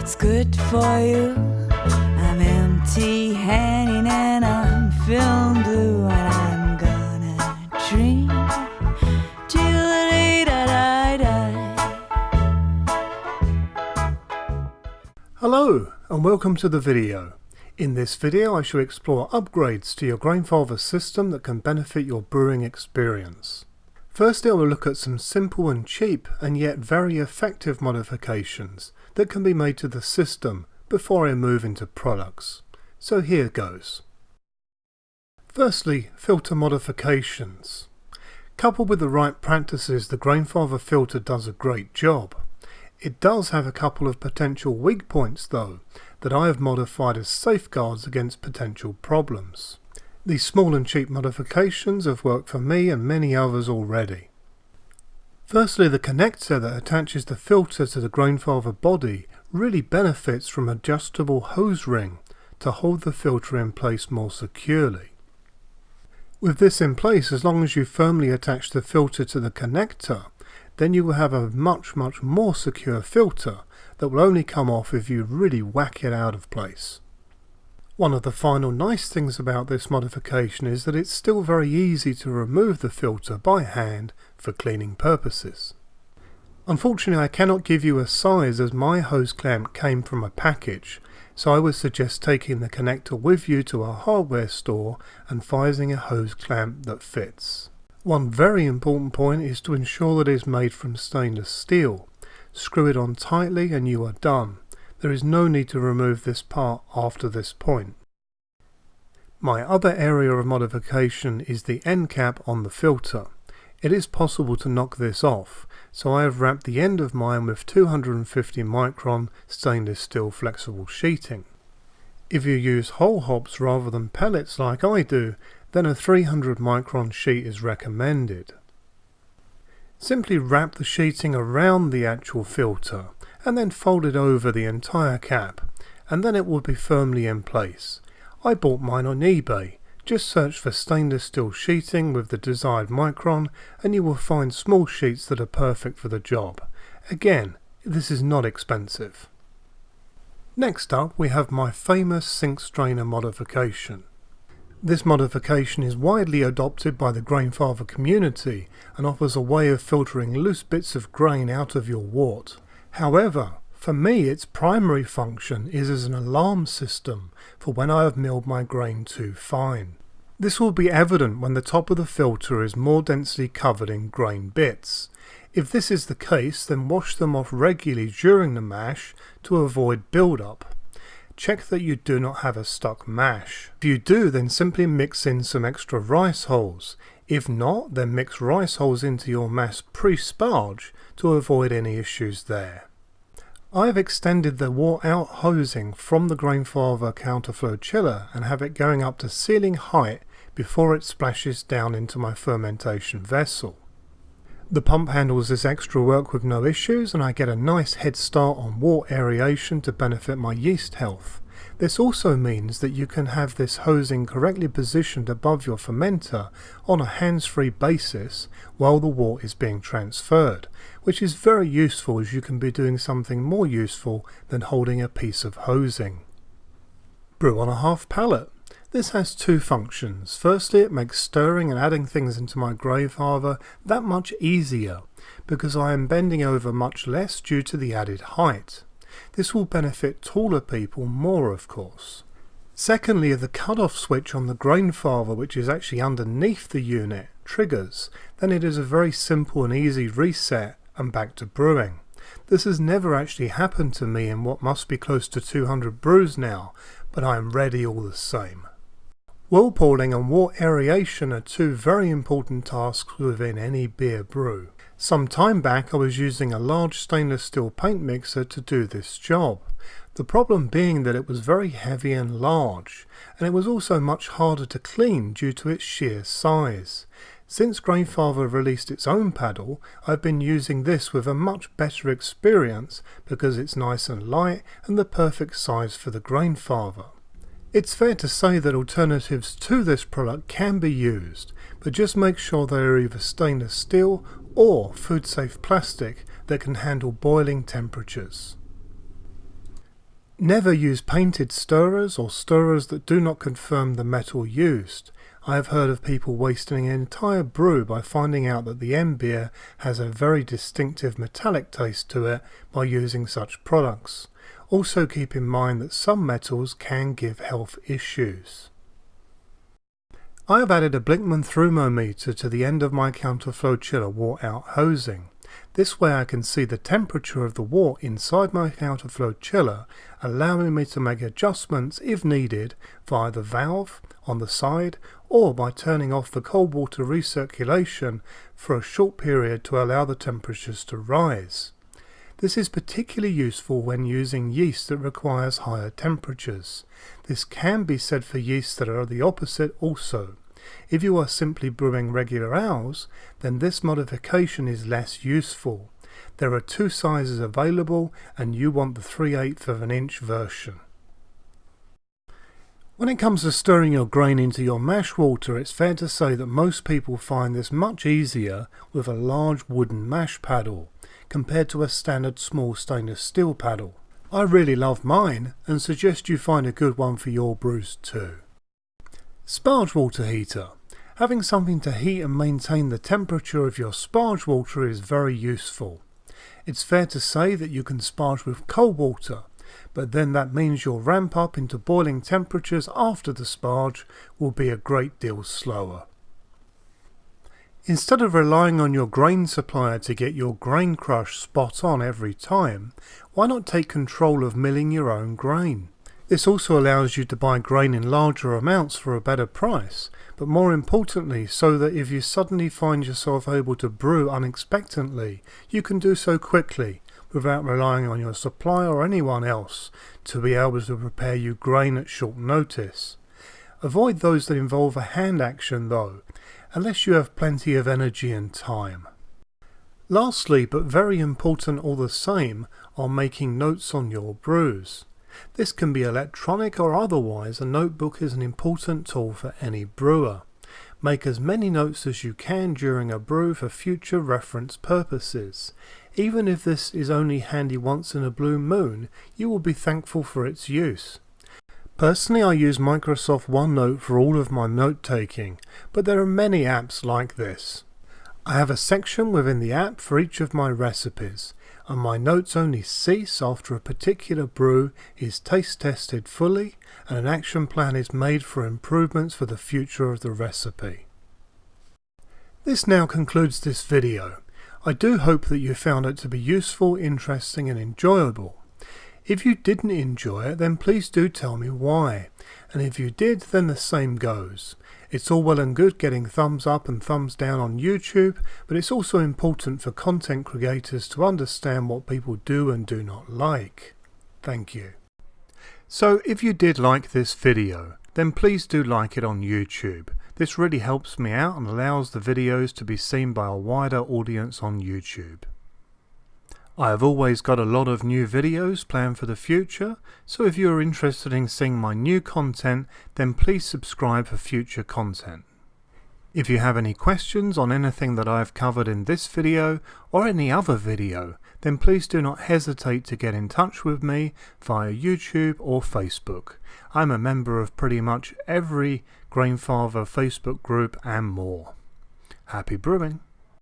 what's good for you. I'm empty-handed and I'm feeling blue, and I'm gonna dream till the day that I die. Hello and welcome to the video. In this video I shall explore upgrades to your Grainfather system that can benefit your brewing experience. Firstly, I will look at some simple and cheap and yet very effective modifications that can be made to the system before I move into products. So here goes. Firstly, filter modifications. Coupled with the right practices, the Grainfather filter does a great job. It does have a couple of potential weak points though, that I have modified as safeguards against potential problems. These small and cheap modifications have worked for me and many others already. Firstly, the connector that attaches the filter to the Grainfather body really benefits from an adjustable hose ring to hold the filter in place more securely. With this in place, as long as you firmly attach the filter to the connector, then you will have a much more secure filter that will only come off if you really whack it out of place. One of the final nice things about this modification is that it's still very easy to remove the filter by hand for cleaning purposes. Unfortunately, I cannot give you a size as my hose clamp came from a package, so I would suggest taking the connector with you to a hardware store and finding a hose clamp that fits. One very important point is to ensure that it is made from stainless steel. Screw it on tightly and you are done. There is no need to remove this part after this point. My other area of modification is the end cap on the filter. It is possible to knock this off, so I have wrapped the end of mine with 250 micron stainless steel flexible sheeting. If you use whole hops rather than pellets like I do, then a 300 micron sheet is recommended. Simply wrap the sheeting around the actual filter and then fold it over the entire cap, and then it will be firmly in place. I bought mine on eBay. Just search for stainless steel sheeting with the desired micron and you will find small sheets that are perfect for the job. Again, this is not expensive. Next up we have my famous sink strainer modification. This modification is widely adopted by the Grainfather community and offers a way of filtering loose bits of grain out of your wort. However, for me its primary function is as an alarm system for when I have milled my grain too fine. This will be evident when the top of the filter is more densely covered in grain bits. If this is the case, then wash them off regularly during the mash to avoid build-up. Check that you do not have a stuck mash. If you do, then simply mix in some extra rice hulls. If not, then mix rice hulls into your mash pre-SPARGE to avoid any issues there. I have extended the wore-out hosing from the Grainfather counterflow chiller and have it going up to ceiling height before it splashes down into my fermentation vessel. The pump handles this extra work with no issues and I get a nice head start on wort aeration to benefit my yeast health. This also means that you can have this hosing correctly positioned above your fermenter on a hands-free basis while the wort is being transferred, which is very useful as you can be doing something more useful than holding a piece of hosing. Brew on a half pallet. This has two functions. Firstly, it makes stirring and adding things into my Grainfather that much easier because I am bending over much less due to the added height. This will benefit taller people more, of course. Secondly, if the cut-off switch on the Grainfather, which is actually underneath the unit, triggers, then it is a very simple and easy reset and back to brewing. This has never actually happened to me in what must be close to 200 brews now, but I am ready all the same. Whirlpooling and wort aeration are two very important tasks within any beer brew. Some time back I was using a large stainless steel paint mixer to do this job. The problem being that it was very heavy and large, and it was also much harder to clean due to its sheer size. Since Grainfather released its own paddle, I've been using this with a much better experience because it's nice and light and the perfect size for the Grainfather. It's fair to say that alternatives to this product can be used, but just make sure they are either stainless steel or food safe plastic that can handle boiling temperatures. Never use painted stirrers or stirrers that do not confirm the metal used. I have heard of people wasting an entire brew by finding out that the end beer has a very distinctive metallic taste to it by using such products. Also keep in mind that some metals can give health issues. I have added a Blinkman thermometer to the end of my counterflow chiller wart out hosing. This way I can see the temperature of the wort inside my counterflow chiller, allowing me to make adjustments if needed via the valve on the side or by turning off the cold water recirculation for a short period to allow the temperatures to rise. This is particularly useful when using yeast that requires higher temperatures. This can be said for yeasts that are the opposite also. If you are simply brewing regular ales, then this modification is less useful. There are two sizes available and you want the 3/8 of an inch version. When it comes to stirring your grain into your mash water, it's fair to say that most people find this much easier with a large wooden mash paddle compared to a standard small stainless steel paddle. I really love mine and suggest you find a good one for your brews too. Sparge water heater. Having something to heat and maintain the temperature of your sparge water is very useful. It's fair to say that you can sparge with cold water, but then that means your ramp up into boiling temperatures after the sparge will be a great deal slower. Instead of relying on your grain supplier to get your grain crush spot on every time, why not take control of milling your own grain? This also allows you to buy grain in larger amounts for a better price, but more importantly so that if you suddenly find yourself able to brew unexpectedly, you can do so quickly without relying on your supplier or anyone else to be able to prepare you grain at short notice. Avoid those that involve a hand action though, unless you have plenty of energy and time. Lastly, but very important all the same, are making notes on your brews. This can be electronic or otherwise. A notebook is an important tool for any brewer. Make as many notes as you can during a brew for future reference purposes. Even if this is only handy once in a blue moon, you will be thankful for its use. Personally, I use Microsoft OneNote for all of my note taking, but there are many apps like this. I have a section within the app for each of my recipes, and my notes only cease after a particular brew is taste tested fully and an action plan is made for improvements for the future of the recipe. This now concludes this video. I do hope that you found it to be useful, interesting and enjoyable. If you didn't enjoy it, then please do tell me why, and if you did, then the same goes. It's all well and good getting thumbs up and thumbs down on YouTube, but it's also important for content creators to understand what people do and do not like. Thank you. So if you did like this video, then please do like it on YouTube. This really helps me out and allows the videos to be seen by a wider audience on YouTube. I have always got a lot of new videos planned for the future, so if you are interested in seeing my new content, then please subscribe for future content. If you have any questions on anything that I have covered in this video or any other video, then please do not hesitate to get in touch with me via YouTube or Facebook. I'm a member of pretty much every Grainfather Facebook group and more. Happy brewing!